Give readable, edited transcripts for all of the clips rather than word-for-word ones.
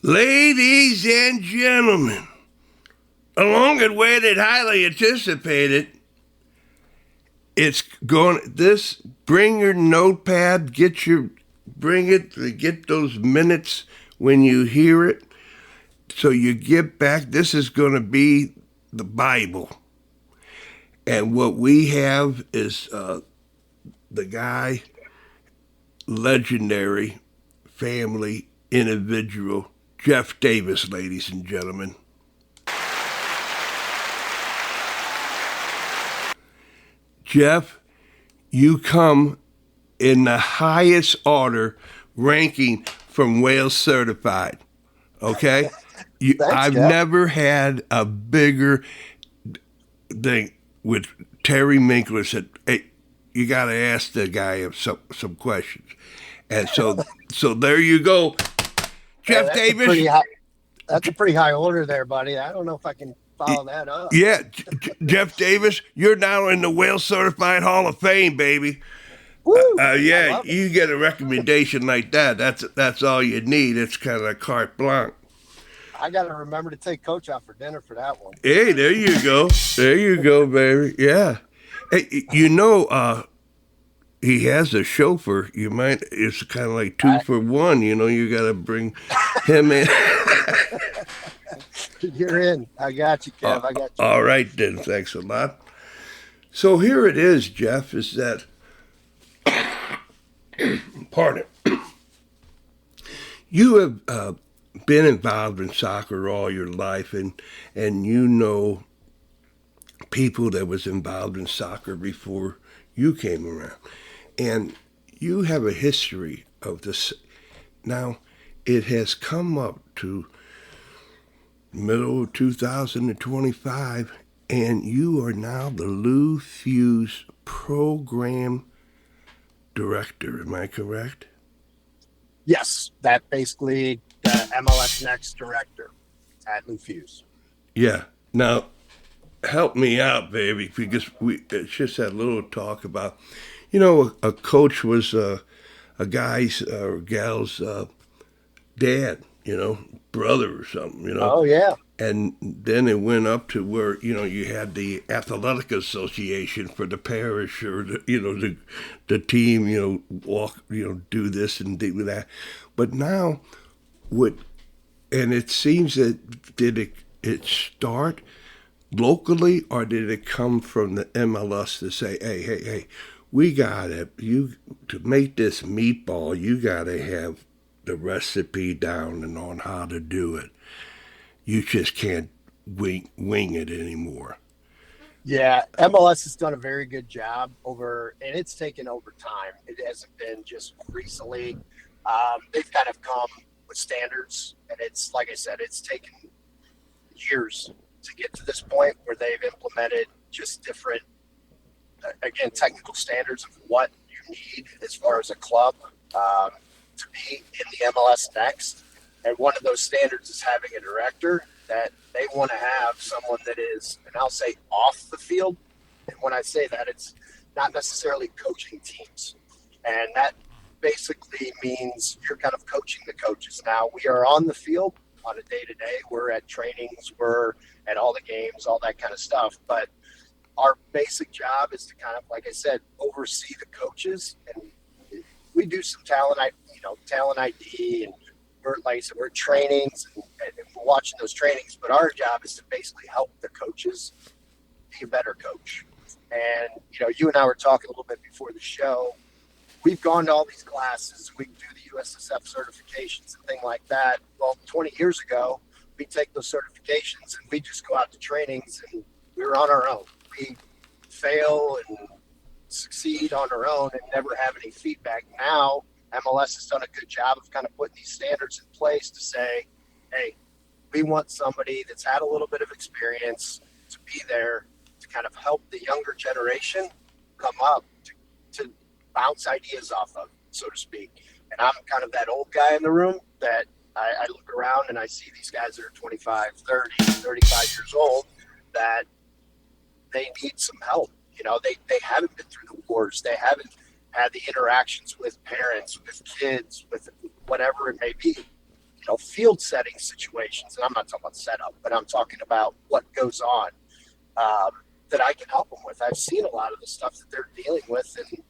Ladies and gentlemen, a long awaited, highly anticipated. It's going. This. Bring your notepad. Get those minutes when you hear it. So you get back. This is going to be the Bible, and what we have is the guy, legendary, family, individual, Jeff Davis, ladies and gentlemen. Jeff, you come in the highest order ranking from Wales Certified. Okay? Thanks, I've Jeff. never had a bigger thing with Terry Michler said, hey, you got to ask the guy some questions. And so there you go. Jeff Davis. That's a pretty high order there, buddy. I don't know if I can follow that up. Yeah, Jeff Davis, you're now in the Wales Certified Hall of Fame, baby. Woo! Yeah, you get a recommendation like that. That's all you need. It's kind of carte blanche. I got to remember to take Coach out for dinner for that one. Hey, there you go. There you go, baby. Yeah. Hey, he has a chauffeur. It's kind of like 2 for 1. You got to bring him in. You're in. I got you, Kev. I got you. All right, then. Thanks a lot. So here it is, Jeff, is that, pardon, you have been involved in soccer all your life, and you know people that was involved in soccer before you came around. And you have a history of this. Now, it has come up to middle of 2025, and you are now the Lou Fusz program director. Am I correct? Yes, that basically the MLS Next director at Fusz. Yeah. Now, help me out, baby, because it's just that little talk about, a coach was a guy's or gal's dad, brother or something, Oh, yeah. And then it went up to where, you had the athletic association for the parish or, the team, walk, do this and do that. But now, and it seems that, did it start locally, or did it come from the MLS to say, hey, we got it. To make this meatball, you got to have the recipe down and on how to do it. You just can't wing it anymore. Yeah, MLS has done a very good job and it's taken over time. It hasn't been just recently. They've kind of come with standards, and it's, like I said, it's taken years to get to this point where they've implemented just different, again, technical standards of what you need as far as a club to be in the MLS Next. And one of those standards is having a director that they want to have someone that is, and I'll say off the field. And when I say that, it's not necessarily coaching teams. And that basically means you're kind of coaching the coaches. Now, we are on the field on a day-to-day. We're at trainings. We're at all the games, all that kind of stuff. But our basic job is to kind of, like I said, oversee the coaches. And we do some talent ID, and we're, like I said, we're trainings and we're watching those trainings. But our job is to basically help the coaches be a better coach. And, you and I were talking a little bit before the show. We've gone to all these classes. We do the USSF certifications and things like that. Well, 20 years ago, we take those certifications and we just go out to trainings and we're on our own. We fail and succeed on our own and never have any feedback. Now, MLS has done a good job of kind of putting these standards in place to say, hey, we want somebody that's had a little bit of experience to be there to kind of help the younger generation come up to bounce ideas off of, so to speak. And I'm kind of that old guy in the room that I look around and I see these guys that are 25, 30, 35 years old that they need some help. They haven't been through the wars. They haven't had the interactions with parents, with kids, with whatever it may be. field setting situations, and I'm not talking about setup, but I'm talking about what goes on, that I can help them with. I've seen a lot of the stuff that they're dealing with, and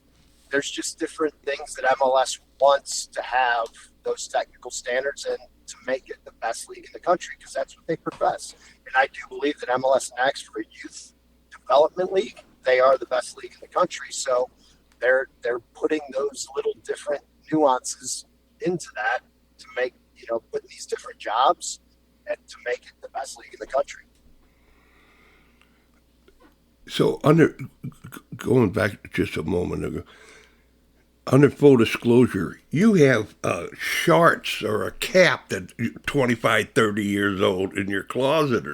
there's just different things that MLS wants to have those technical standards and to make it the best league in the country, because that's what they profess. And I do believe that MLS Next, for a youth development league, they are the best league in the country. So they're putting those little different nuances into that to make, put these different jobs and to make it the best league in the country. So going back just a moment ago, under full disclosure, you have shorts or a cap that 25, 30 years old in your closet.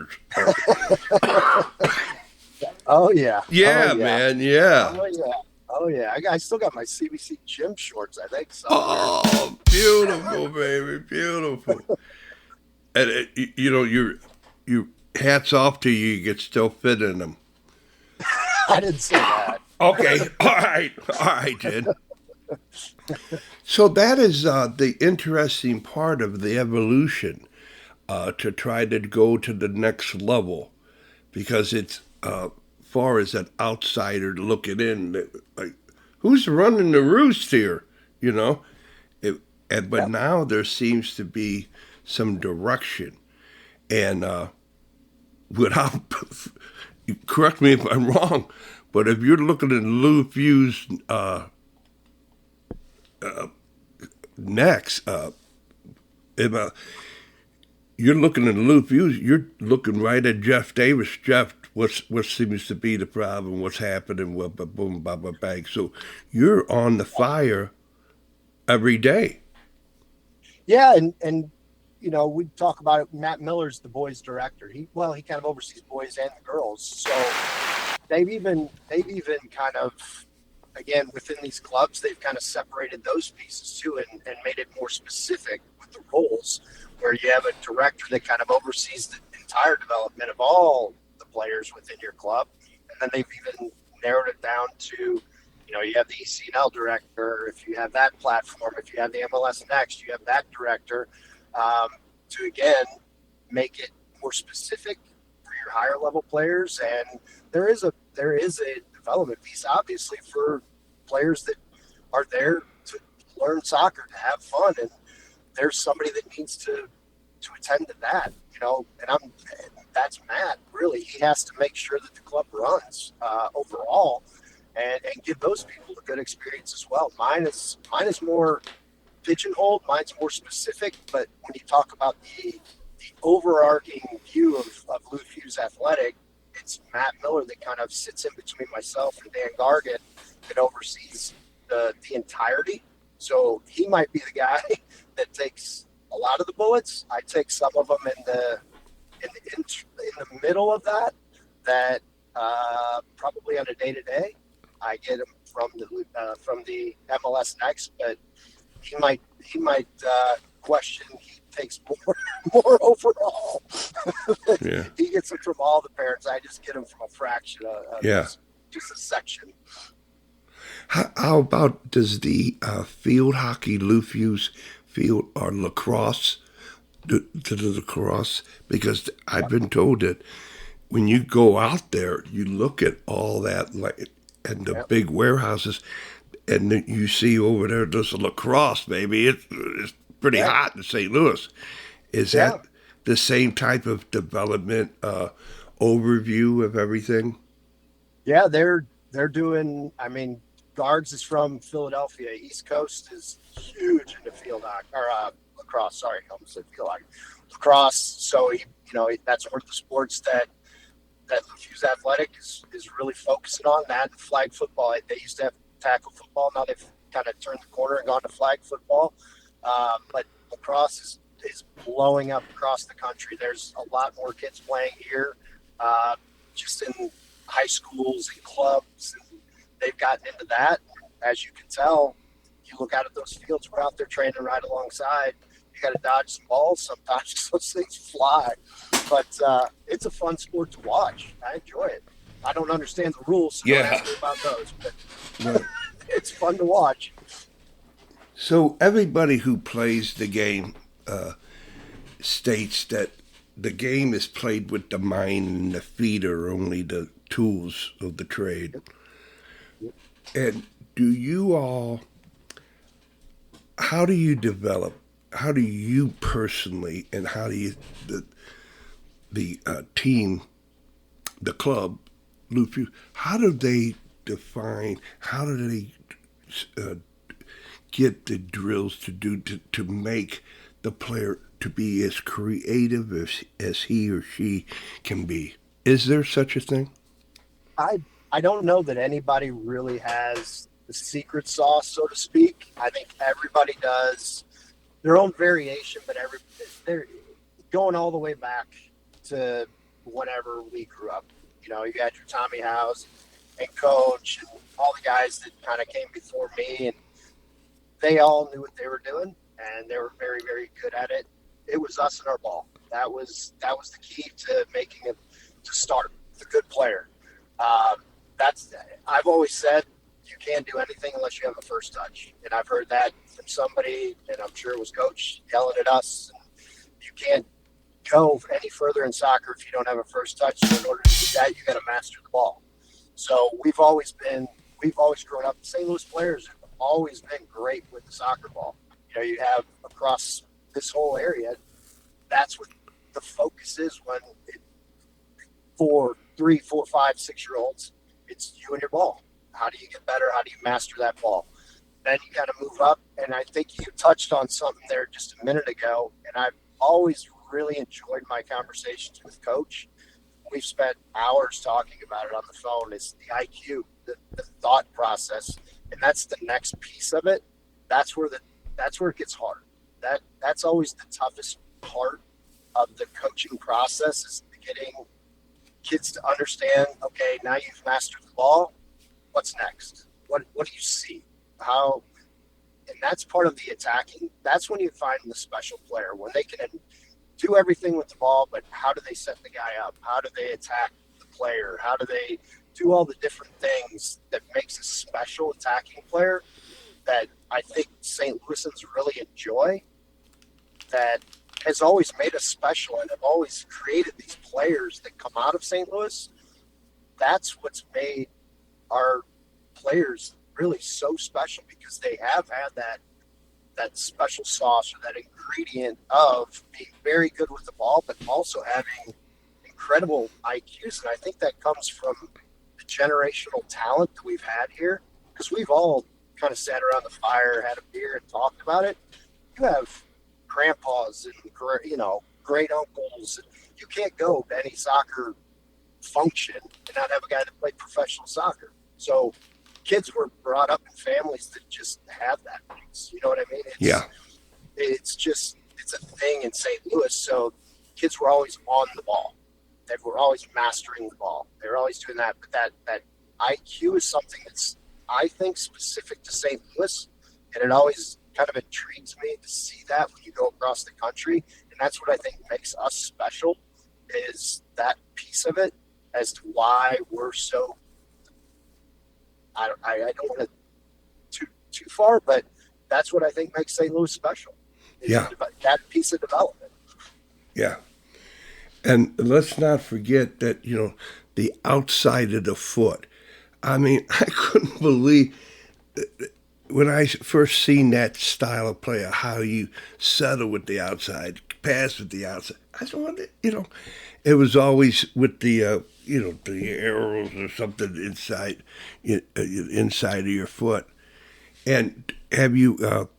Oh, yeah. Yeah, oh, yeah. Man, yeah. Oh, yeah. Oh, yeah. I still got my CBC gym shorts, I think. Somewhere. Oh, beautiful, baby, beautiful. And, your hats off to you, you can still fit in them. I didn't say that. Okay, all right, Jen. So that is the interesting part of the evolution, to try to go to the next level, because it's far as an outsider looking in, like, who's running the roost here, but now there seems to be some direction, and without, correct me if I'm wrong, but if you're looking at Lou Fusz next, if you're looking at Lou Fusz, you're looking right at Jeff Davis. Jeff, what seems to be the problem? What's happening? What, boom, ba, ba, bang. So you're on the fire every day. Yeah, and we talk about it. Matt Miller's the boys director. He kind of oversees boys and the girls. So they've even kind of, again, within these clubs, they've kind of separated those pieces too, and made it more specific with the roles, where you have a director that kind of oversees the entire development of all the players within your club. And then they've even narrowed it down to, you have the ECNL director. If you have that platform, if you have the MLS Next, you have that director, to, again, make it more specific for your higher level players. And there is a development piece, obviously, for players that are there to learn soccer, to have fun, and there's somebody that needs to attend to that, and that's Matt. Really, he has to make sure that the club runs overall, and give those people a good experience as well. Mine is more pigeonholed. Mine's more specific. But when you talk about the overarching view of Lou Fusz Athletic, it's Matt Miller that kind of sits in between myself and Dan Gargan that oversees the entirety. So he might be the guy that takes a lot of the bullets. I take some of them in the middle of that probably on a day-to-day. I get them from the MLS Next, but he might question. He takes more overall. Yeah. He gets them from all the parents. I just get them from a fraction of just a section. How about, does the field hockey, Lou Fusz field, or lacrosse, to the lacrosse? Because I've been told that when you go out there, you look at all that, like, and the big warehouses, and then you see over there, there's a lacrosse, baby. It's pretty hot in St. Louis. Is that the same type of development overview of everything? Yeah, they're doing. I mean, Guards is from Philadelphia. East Coast is huge into field hockey or lacrosse. Sorry, I almost said field hockey. Lacrosse. So that's one of the sports that Fusz Athletic is really focusing on. That and flag football. They used to have tackle football. Now they've kind of turned the corner and gone to flag football. But lacrosse is blowing up across the country. There's a lot more kids playing here, just in high schools and clubs. And they've gotten into that. As you can tell, you look out at those fields, we're out there training right alongside. You got to dodge some balls sometimes because those things fly. But it's a fun sport to watch. I enjoy it. I don't understand the rules, so don't ask me about those. But it's fun to watch. So everybody who plays the game, states that the game is played with the mind and the feet are only the tools of the trade. And do you all, how do you develop, how do you personally, and how do you, the team, the club, Luffy, how do they define, how do they uh, get the drills to do to make the player to be as creative as he or she can be? Is there such a thing? I don't know that anybody really has the secret sauce, so to speak. I think everybody does their own variation, but they're going all the way back to whenever we grew up. You know, you got your Tommy House and Coach and all the guys that kind of came before me, and they all knew what they were doing, and they were very, very good at it. It was us and our ball. That was the key to making it to start the good player. That's I've always said you can't do anything unless you have a first touch, and I've heard that from somebody, and I'm sure it was Coach yelling at us. You can't go any further in soccer if you don't have a first touch. So in order to do that, you got to master the ball. So we've always grown up. St. Louis players have always been great with the soccer ball. You know, you have across this whole area. That's what the focus is when for 3, 4, 5, 6-year-olds, it's you and your ball. How do you get better? How do you master that ball? Then you got to move up. And I think you touched on something there just a minute ago. And I've always really enjoyed my conversations with Coach. We've spent hours talking about it on the phone. It's the IQ, the thought process, and that's the next piece of it. That's where it gets hard. That's always the toughest part of the coaching process is getting kids to understand. Okay, now you've mastered the ball. What's next? What do you see? How? And that's part of the attacking. That's when you find the special player when they can do everything with the ball, but how do they set the guy up? How do they attack the player? How do they do all the different things that makes a special attacking player that I think St. Louisans really enjoy, that has always made us special and have always created these players that come out of St. Louis. That's what's made our players really so special because they have had that special sauce or that ingredient of being very good with the ball, but also having incredible IQs. And I think that comes from the generational talent that we've had here because we've all kind of sat around the fire, had a beer, and talked about it. You have grandpas and great uncles. You can't go to any soccer function and not have a guy that played professional soccer. So kids were brought up in families that just have that piece. You know what I mean? It's a thing in St. Louis. So kids were always on the ball. They were always mastering the ball. They were always doing that. But that IQ is something that's, I think, specific to St. Louis. And it always kind of intrigues me to see that when you go across the country. And that's what I think makes us special is that piece of it as to why we're so, I don't want to too far, but that's what I think makes St. Louis special. Yeah. That piece of development. Yeah. And let's not forget that, the outside of the foot. I mean, I couldn't believe when I first seen that style of play, how you settle with the outside, pass with the outside. I just wanted, it was always with the, the arrows or something inside of your foot. And have you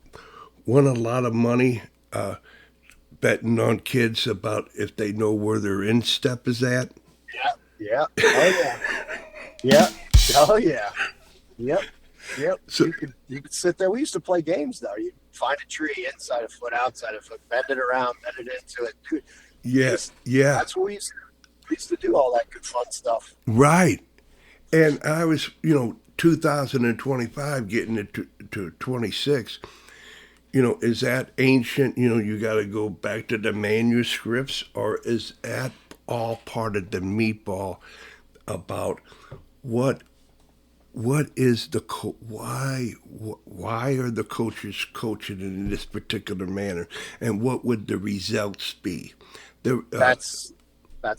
won a lot of money betting on kids about if they know where their instep is at? Yeah. Oh, yeah. Yeah. Oh, yeah. Yep. So, you could sit there. We used to play games, though. You'd find a tree inside a foot, outside a foot, bend it around, bend it into it. Dude, yeah. That's what we used to do, all that good fun stuff. Right. And I was, 2025 getting it to 26. Is that ancient? You got to go back to the manuscripts, or is that all part of the meatball about what what is the why are the coaches coaching in this particular manner, and what would the results be? The That's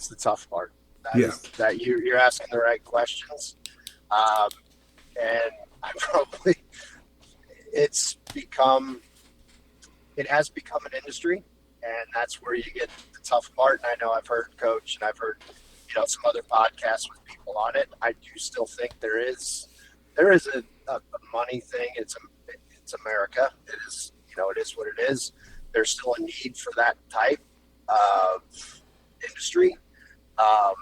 the tough part. That Yeah, is that you're asking the right questions, um, and I probably it's become it has become an industry, and that's where you get the tough part. And I know I've heard Coach, and I've heard some other podcasts with people on it. I do still think there is a money thing. It's America. It is what it is. There's still a need for that type of industry. Um,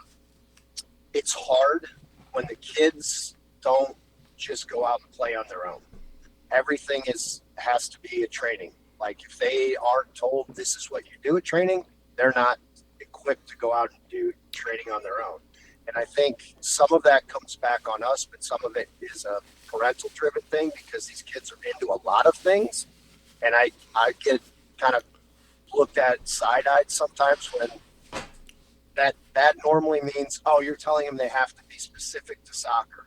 it's hard when the kids don't just go out and play on their own. Everything has to be a training. Like if they aren't told this is what you do at training, they're not equipped to go out and do training on their own. And I think some of that comes back on us, but some of it is a parental driven thing because these kids are into a lot of things. And I get kind of looked at side-eyed sometimes when that normally means, oh, you're telling them they have to be specific to soccer.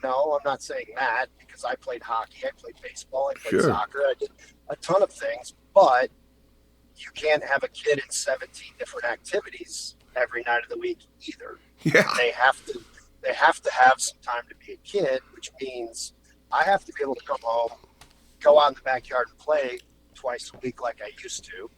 No, I'm not saying that because I played hockey, I played baseball, I played sure. soccer, I did a ton of things, but you can't have a kid in 17 different activities every night of the week either. Yeah, They have to have some time to be a kid, which means I have to be able to come home, go out in the backyard and play twice a week like I used to,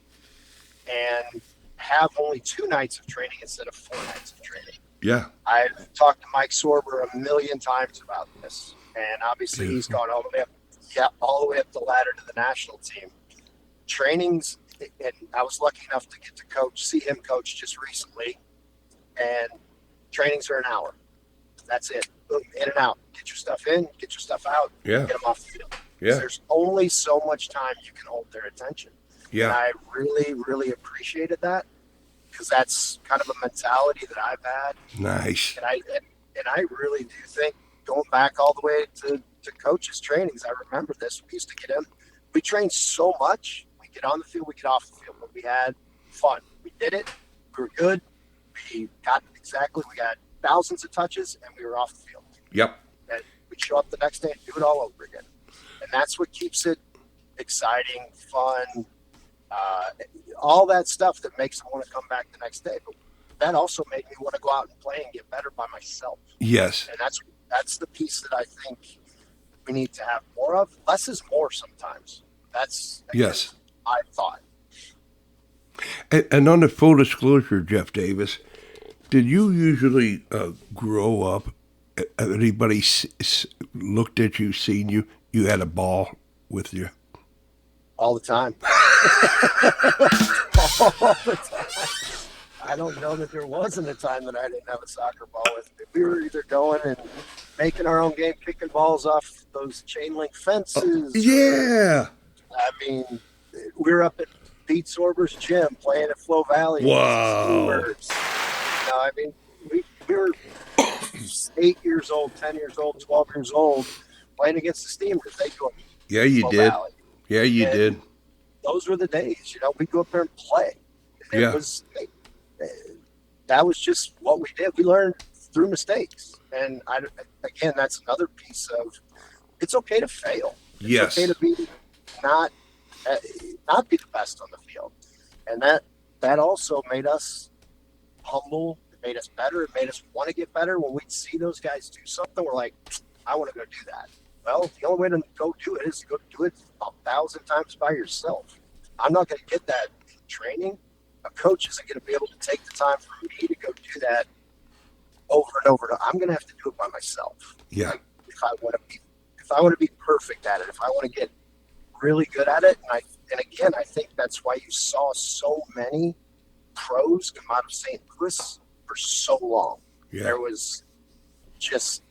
and have only 2 nights of training instead of 4 nights of training. yeah, I've talked to Mike Sorber a million times about this, and obviously he's beautiful. gone all the way up the ladder to the national team. Trainings, and I was lucky enough to get to see him coach just recently, and trainings are an hour. That's it. Boom, in and out. Get your stuff in, get your stuff out, Yeah, get them off the field. yeah, There's only so much time you can hold their attention. And yeah. I really, really appreciated that because that's kind of a mentality that I've had. Nice. And I really do think going back all the way to coaches' trainings, I remember this. We used to get in. We trained so much. We get on the field, we get off the field, but we had fun. We did it. We were good. We got thousands of touches, and we were off the field. Yep. And we'd show up the next day and do it all over again. And that's what keeps it exciting, fun, all that stuff that makes them want to come back the next day. But that also made me want to go out and play and get better by myself. Yes. And that's the piece that I think we need to have more of. Less is more sometimes. That's Yes. I thought. And on the full disclosure, Jeff Davis, did you usually grow up? Anybody looked at you, seen you? You had a ball with you. All the time. All the time. I don't know that there wasn't a time that I didn't have a soccer ball with me. We were either going and making our own game, kicking balls off those chain link fences. Yeah. I mean, we were up at Pete Sorber's gym playing at Flow Valley. Wow. I mean, we were 8 years old, 10 years old, 12 years old playing against the Steamers. They go Yeah, you Flow did. Valley. Yeah, you And did. those were the days. We'd go up there and play. And Yeah. That was just what we did. We learned through mistakes. And again, that's another piece of it's okay to fail. It's Yes. okay to be not be the best on the field. And that also made us humble. It made us better. It made us want to get better. When we'd see those guys do something, we're like, I want to go do that. Well, the only way to go do it is to go do it 1,000 times by yourself. I'm not going to get that in training. A coach isn't going to be able to take the time for me to go do that over and over. I'm going to have to do it by myself. Yeah. Like, if I want to be perfect at it, if I want to get really good at it, and again, I think that's why you saw so many pros come out of St. Louis for so long. Yeah. There was just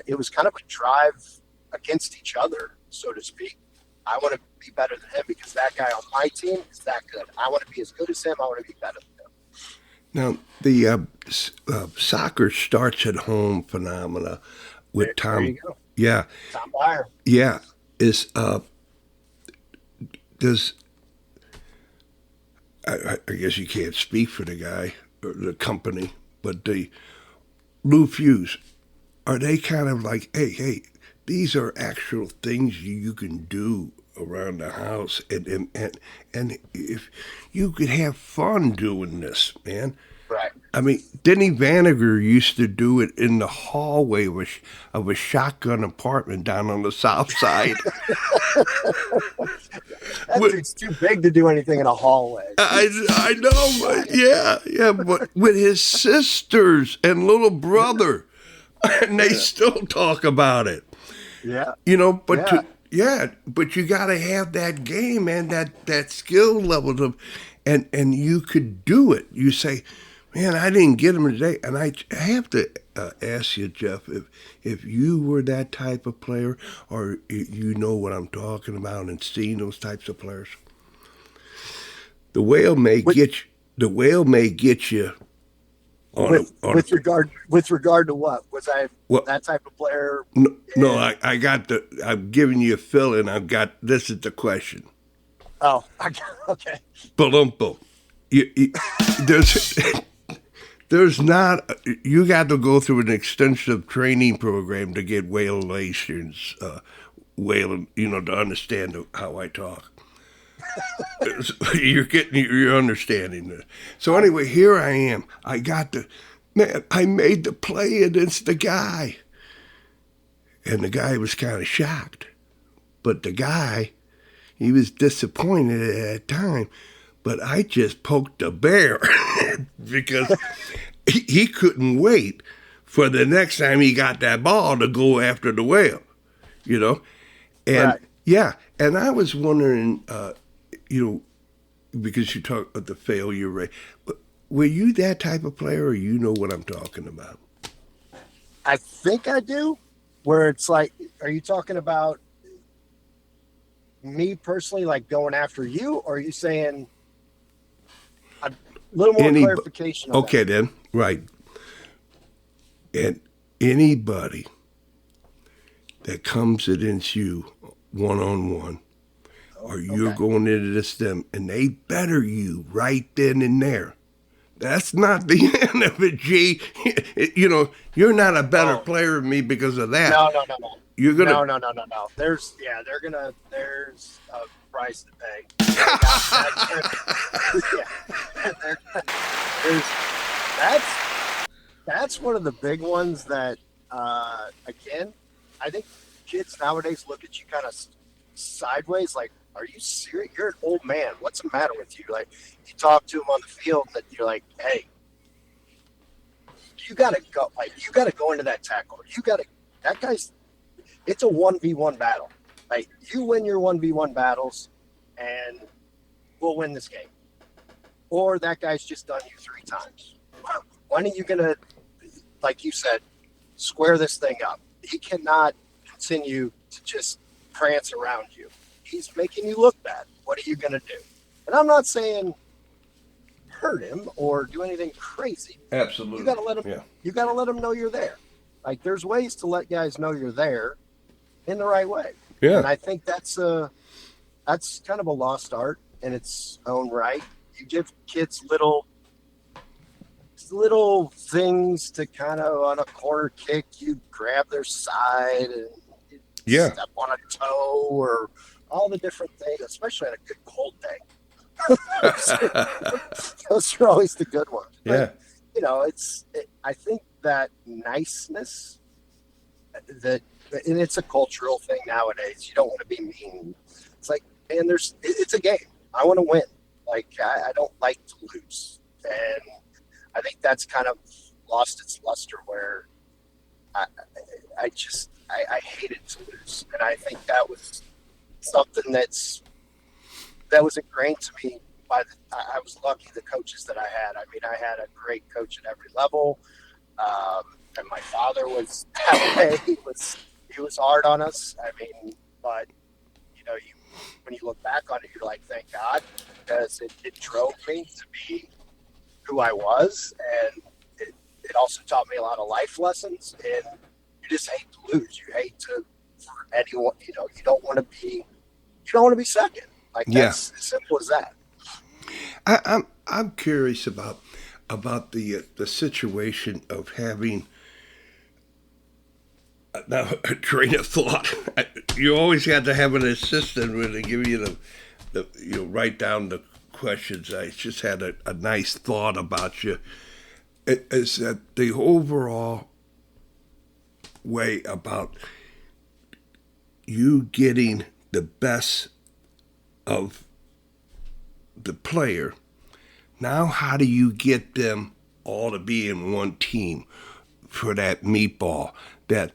it was kind of a drive against each other, so to speak. I want to be better than him because that guy on my team is that good. I want to be as good as him. I want to be better than him. Now, the soccer starts at home phenomena with Tom. There you go. Yeah. Tom Byer. Yeah. I guess you can't speak for the guy or the company, but the Lou Fusz, are they kind of like, hey, these are actual things you can do around the house, and if you could have fun doing this, man. Right. I mean, Denny Vanager used to do it in the hallway of a shotgun apartment down on the south side. That dude's too big to do anything in a hallway. I know, but yeah, but with his sisters and little brother, and they still talk about it. Yeah. But but you got to have that game and that skill level and you could do it. You say, man, I didn't get him today, and I have to ask you, Jeff, if you were that type of player, or you know what I'm talking about, and seen those types of players. The whale may get you. With regard to what was I that type of player? No, I'm giving you a fill in. I've got this is the question. Oh, okay. Balumpo. There's not. You got to go through an extensive training program to get whale-lations, to understand how I talk. You're understanding this. So anyway, here I am. I made the play against the guy. And the guy was kind of shocked. But the guy, he was disappointed at that time. But I just poked the bear because he couldn't wait for the next time he got that ball to go after the whale, And right. yeah, and I was wondering, because you talk about the failure rate, were you that type of player, or you know what I'm talking about? I think I do. Where it's like, are you talking about me personally, like going after you, or are you saying a little more clarification? Okay, then, right. And anybody that comes against you one-on-one, or you're going into this them, and they better you right then and there. That's not the end of it, G. You're not a better player than me because of that. No. You're gonna. No. There's a price to pay. That's one of the big ones that, again, I think kids nowadays look at you kind of sideways, like, are you serious? You're an old man. What's the matter with you? Like, you talk to them on the field, that you're like, hey, you gotta go. Like, you gotta go into that tackle. That guy's. It's a 1v1 battle. Like, you win your 1v1 battles, and we'll win this game. Or that guy's just done you 3 times. When are you gonna, like you said, square this thing up? He cannot continue to just prance around you. He's making you look bad. What are you going to do? And I'm not saying hurt him or do anything crazy. Absolutely. You got to let him. Yeah. You got to let him know you're there. Like, there's ways to let guys know you're there in the right way. Yeah. And I think that's kind of a lost art in its own right. You give kids little things to kind of, on a corner kick, you grab their side and step on a toe, or all the different things, especially on a good cold day. Those are always the good ones. Yeah. But, I think that niceness, and it's a cultural thing nowadays. You don't want to be mean. It's like, man, it's a game. I want to win. Like, I don't like to lose. And I think that's kind of lost its luster, where I hated to lose. And I think that was something that was ingrained to me I was lucky the coaches that I had. I mean, I had a great coach at every level. And my father was that way. He was hard on us. I mean, but when you look back on it, you're like, thank God, because it drove me to be who I was, and it also taught me a lot of life lessons. And you just hate to lose. You hate to, for anyone. You don't want to be second. Like, that's as simple as that. I'm curious about the situation of having now a train of thought. You always had to have an assistant when they give you write down the questions. I just had a nice thought about you. Is that the overall way about you getting the best of the player? Now, how do you get them all to be in one team for that meatball? That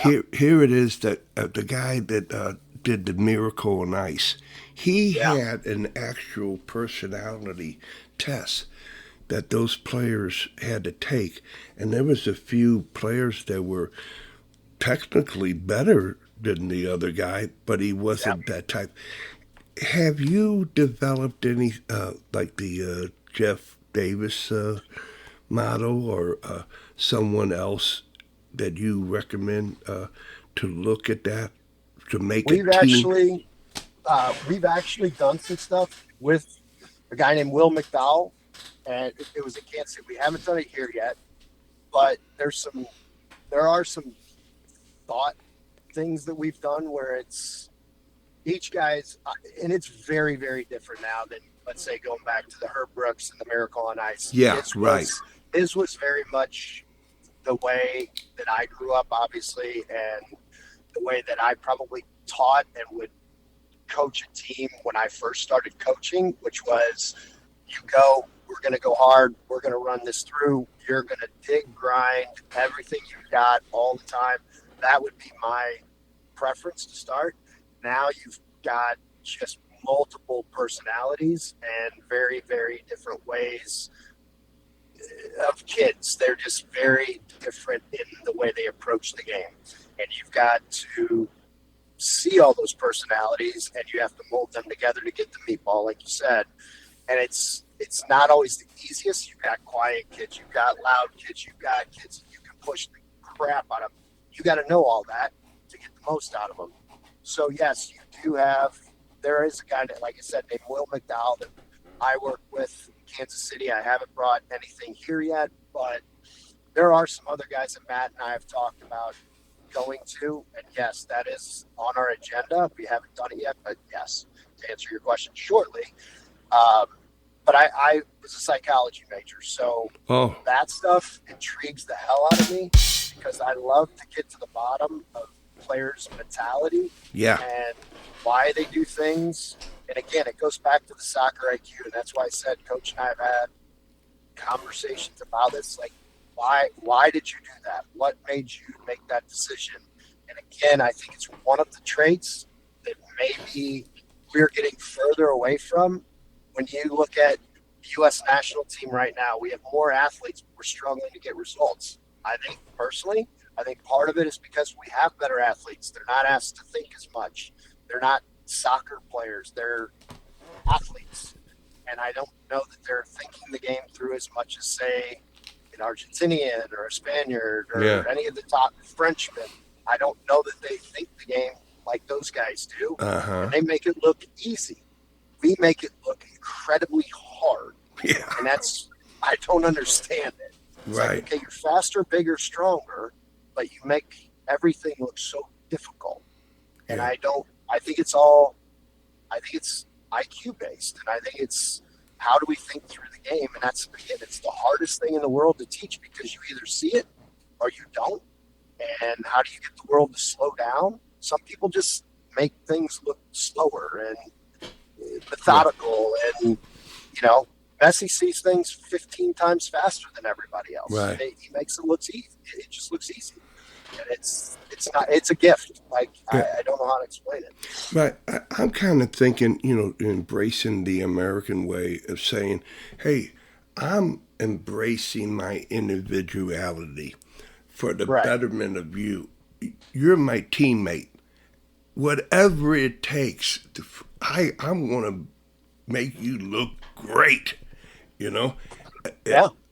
here it is that the guy that did the Miracle on Ice, he had an actual personality test that those players had to take, and there was a few players that were technically better than the other guy, but he wasn't that type. Have you developed any like the Jeff Davis model or someone else that you recommend to look at that to make We've a team? actually done some stuff with a guy named Will McDowell, and it was in Kansas City. We haven't done it here yet, but there are some thought things that we've done where it's each guy's, and it's very, very different now than, let's say, going back to the Herb Brooks and the Miracle on Ice. Yeah, right. His was very much the way that I grew up, obviously, and the way that I probably taught and would coach a team when I first started coaching, which was you go, we're going to go hard, we're going to run this through, you're going to dig, grind, everything you've got all the time. That would be my preference to start. Now you've got just multiple personalities and very, very different ways of kids. They're just very different in the way they approach the game. And you've got to see all those personalities and you have to mold them together to get the meatball, like you said. And it's not always the easiest. You've got quiet kids, you've got loud kids, you've got kids that you can push the crap out of. You got to know all that to get the most out of them. So yes, you do have. There is a guy that, like I said, named Will McDowell that I work with in Kansas City. I haven't brought anything here yet, but there are some other guys that Matt and I have talked about going to. And yes, that is on our agenda. We haven't done it yet, but yes, to answer your question shortly. But I was a psychology major, so that stuff intrigues the hell out of me because I love to get to the bottom of players' mentality and why they do things. And again, it goes back to the soccer IQ, and that's why I said Coach and I have had conversations about this. Like, why did you do that? What made you make that decision? And again, I think it's one of the traits that maybe we're getting further away from. When you look at the U.S. national team right now, we have more athletes, but we're struggling to get results. I think part of it is because we have better athletes. They're not asked to think as much. They're not soccer players. They're athletes. And I don't know that they're thinking the game through as much as, say, an Argentinian or a Spaniard or any of the top Frenchmen. I don't know that they think the game like those guys do. And they make it look easy. We make it look incredibly hard. Yeah. And I don't understand it. It's right. Like, okay, you're faster, bigger, stronger, but you make everything look so difficult. And I think it's IQ based. And I think it's how do we think through the game? And it's the hardest thing in the world to teach because you either see it or you don't. And how do you get the world to slow down? Some people just make things look slower and methodical, and Messi sees things 15 times faster than everybody else. Right. He makes it look easy. It just looks easy, and it's a gift. Like I don't know how to explain it. But I'm kind of thinking, embracing the American way of saying, "Hey, I'm embracing my individuality for the betterment of you. You're my teammate. Whatever it takes, I'm going to make you look great, Yeah.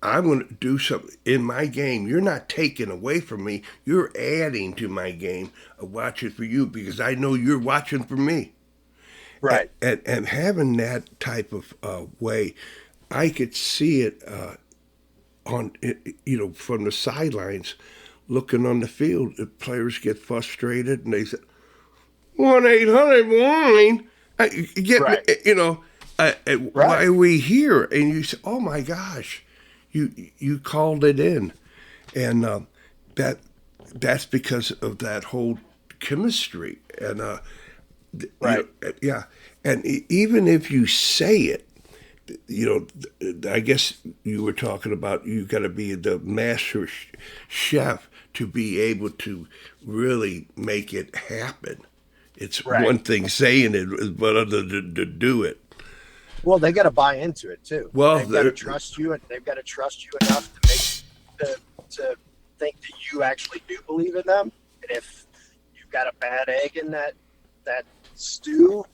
I'm going to do something in my game. You're not taking away from me. You're adding to my game of watching for you because I know you're watching for me. Right. And having that type of way, I could see it on, from the sidelines. looking on the field, the players get frustrated and they say, 1-800-WINE. Right. Why are we here? And you say, oh my gosh, you called it in. And that's because of that whole chemistry. And Right. yeah. And even if you say it, I guess you were talking about you got to be the master chef to be able to really make it happen. It's Right. one thing saying it, but other to do it. Well, they got to buy into it too. Well, they've got to trust you, and they've got to trust you enough to think that you actually do believe in them. And if you've got a bad egg in that stew,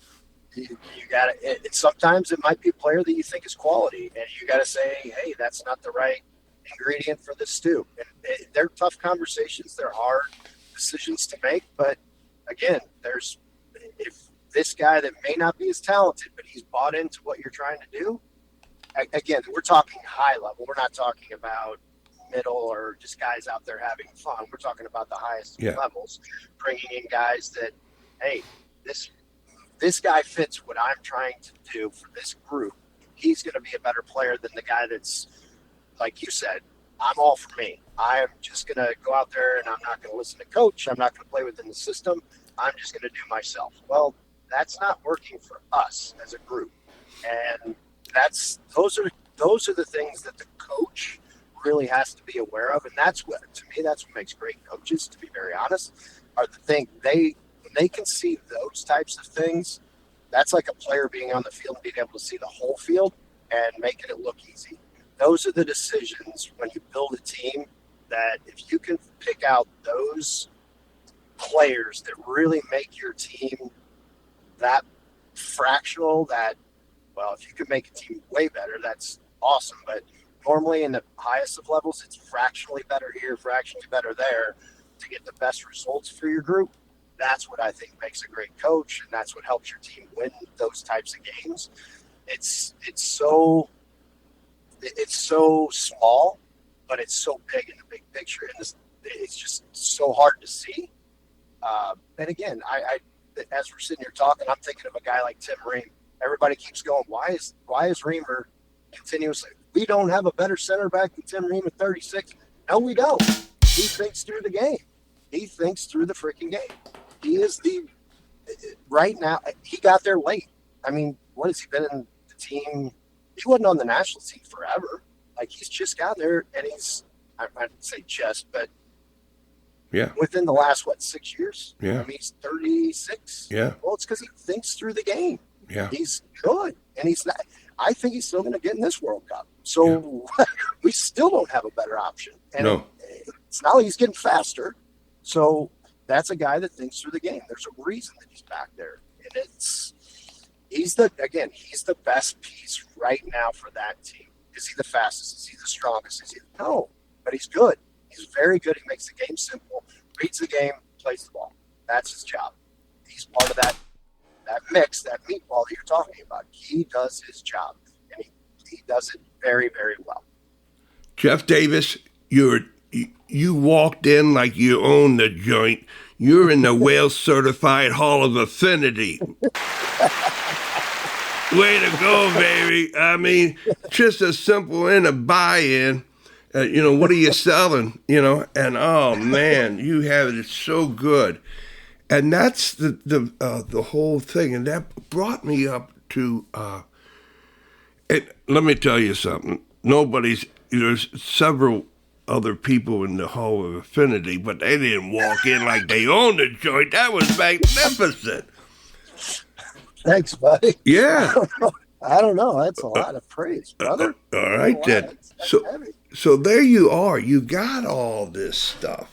you got to. Sometimes it might be a player that you think is quality, and you got to say, "Hey, that's not the right ingredient for this stew." And they're tough conversations. They're hard decisions to make, but again, if this guy that may not be as talented, but he's bought into what you're trying to do. Again, we're talking high level. We're not talking about middle or just guys out there having fun. We're talking about the highest levels, bringing in guys that, hey, this guy fits what I'm trying to do for this group. He's going to be a better player than the guy that's, like you said, I'm all for me. I'm just going to go out there and I'm not going to listen to coach. I'm not going to play within the system. I'm just going to do myself. Well, that's not working for us as a group. And those are the things that the coach really has to be aware of. And that's what makes great coaches, to be very honest, are the thing when they can see those types of things. That's like a player being on the field and being able to see the whole field and making it look easy. Those are the decisions when you build a team that if you can pick out those players that really make your team that fractional, if you could make a team way better, that's awesome. But normally in the highest of levels, it's fractionally better here, fractionally better there to get the best results for your group. That's what I think makes a great coach, and that's what helps your team win those types of games. It's so small, but it's so big in the big picture, and it's just so hard to see. And again, I as we're sitting here talking, I'm thinking of a guy like Tim Ream. Everybody keeps going, why is Reamer continuously? We don't have a better center back than Tim Ream at 36. No, we don't. He thinks through the game. He thinks through the freaking game. He is right now, he got there late. I mean, what has he been in the team? He wasn't on the national team forever. Like, he's just got there, and I'd say just, but within the last, 6 years? Yeah. I mean, he's 36. Yeah. Well, it's because he thinks through the game. Yeah. He's good, and he's not. I think he's still going to get in this World Cup. So we still don't have a better option. And it's not like he's getting faster. So that's a guy that thinks through the game. There's a reason that he's back there. And he's the best piece right now for that team. Is he the fastest? Is he the strongest? No, but he's good. He's very good. He makes the game simple, reads the game, plays the ball. That's his job. He's part of that mix, that meatball that you're talking about. He does his job, and he does it very, very well. Jeff Davis, you walked in like you own the joint. You're in the Wales Certified Hall of Affinity. Way to go, baby. I mean, just a simple in a buy-in. What are you selling? And oh man, you have it. It's so good. And that's the whole thing. And that brought me up to, let me tell you something. There's several other people in the Hall of Affinity, but they didn't walk in like they owned the joint. That was magnificent. Thanks, buddy. Yeah. I don't know. That's a lot of praise, brother. All right, then. So there you are. You got all this stuff.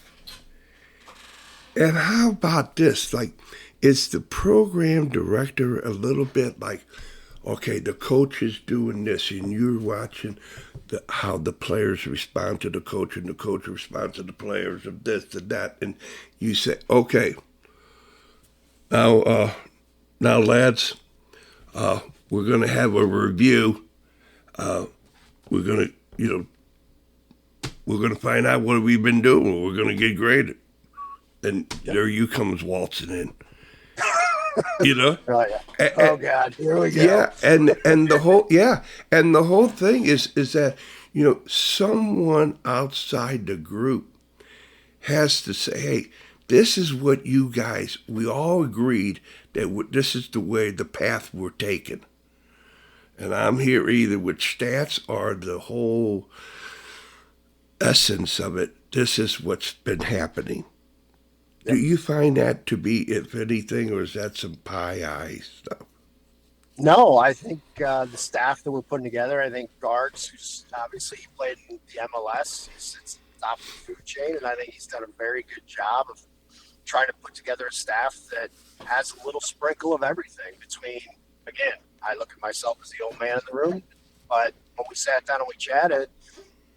And how about this? Like, is the program director a little bit like, okay, the coach is doing this, and you're watching how the players respond to the coach, and the coach responds to the players of this and that, and you say, okay, now lads, we're going to have a review. We're going to, we're going to find out what we've been doing. We're going to get graded. And there you comes waltzing in. You know? Oh, yeah. Oh God, here we go. Yeah, and the whole thing is that someone outside the group has to say, hey, this is what you guys, we all agreed that this is the way, the path we're taking. And I'm here either with stats or the whole essence of it. This is what's been happening. Yep. Do you find that to be, if anything, or is that some pie-eye stuff? No, I think the staff that we're putting together, I think Guards, who's obviously he played in the MLS, he sits at the top of the food chain, and I think he's done a very good job of trying to put together a staff that has a little sprinkle of everything between, again, I look at myself as the old man in the room, but when we sat down and we chatted,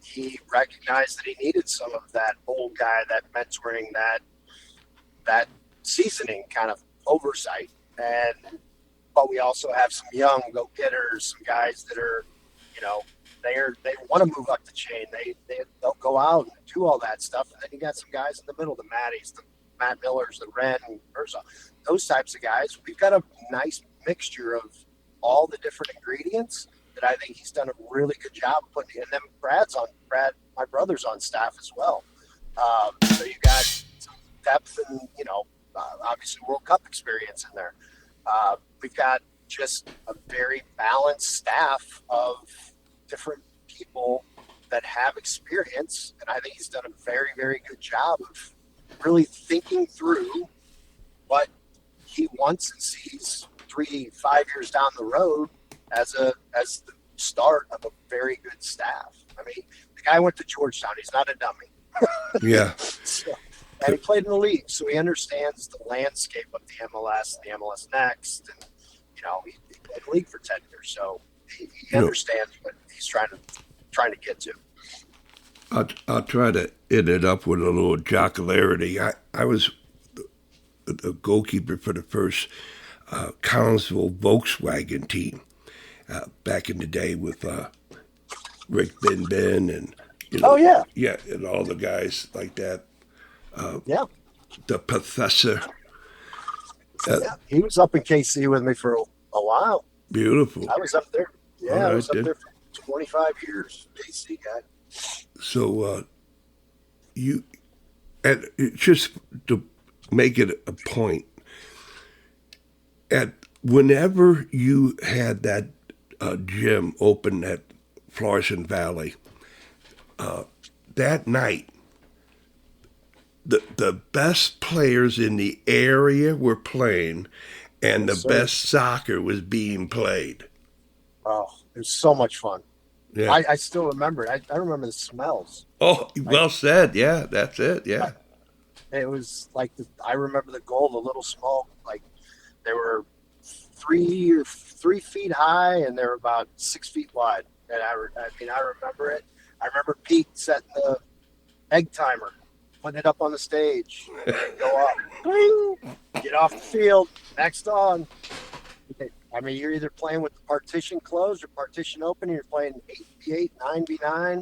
he recognized that he needed some of that old guy, that mentoring, that seasoning kind of oversight. But we also have some young go-getters, some guys that are, they want to move up the chain. They'll go out and do all that stuff. And then you got some guys in the middle, the Matties, the Matt Millers, the Ren, and Urza, those types of guys. We've got a nice mixture of all the different ingredients that I think he's done a really good job of putting. And then Brad, my brother's on staff as well. So you got some depth and, obviously World Cup experience in there. We've got just a very balanced staff of different people that have experience. And I think he's done a very, very good job of really thinking through what he wants and sees 3-5 years down the road as the start of a very good staff. I mean, the guy went to Georgetown. He's not a dummy. Yeah. And he played in the league, so he understands the landscape of the MLS, the MLS Next, and he played in the league for 10 years, so he understands what he's trying to get to. I'll try to end it up with a little jocularity. I was the goalkeeper for the first Collinsville Volkswagen team back in the day with Rick Ben and and all the guys like that. The professor. He was up in KC with me for a while. Beautiful. I was up there. Yeah, right, I was up there for 25 years. KC guy. So and just to make it a point, whenever you had that gym open at Florissant Valley, that night, the best players in the area were playing, and the best soccer was being played. Oh, it was so much fun. Yeah. I still remember it. I remember the smells. Oh, well said. Yeah, that's it. Yeah. It was like, I remember the goal, the little small, like they were 3 feet high and they were about 6 feet wide. And I remember it. I remember Pete setting the egg timer, putting it up on the stage, go up, bling, get off the field, next on. I mean, you're either playing with the partition closed or partition open, and you're playing 8v8, 9v9.